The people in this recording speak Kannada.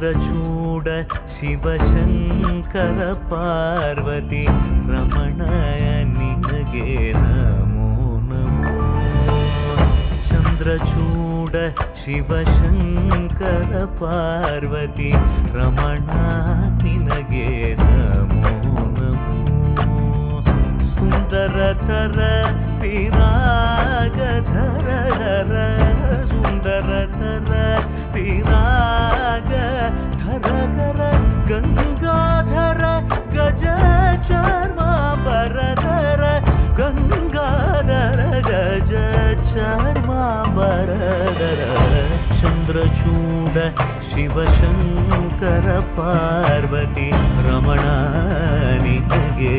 ಚಂದ್ರಚೂಡ ಶಿವಶಂಕರ ಪಾರ್ವತಿ ರಮಣಯ ನಿನಗೆ ನಮೋ ನಮೋ. ಚಂದ್ರಚೂಡ ಶಿವಶಂಕರ ಪಾರ್ವತಿ ರಮಣ ನಿನಗೆ ನಮೋ ನಮೋ. ಸುಂದರತರ ವಿರಾಗಧರ ಸುಂದರತರ ವಿರಾಗಧರ ಗಂಗಾಧರ ಗಜ ಚರ್ಮಾಂಬರಧರ ಗಂಗಾಧರ ಗಜ ಚರ್ಮಾಂಬರಧರ. ಚಂದ್ರಚೂಡ ಶಿವಶಂಕರ ಪಾರ್ವತಿ ರಮಣ ನಿನಗೆ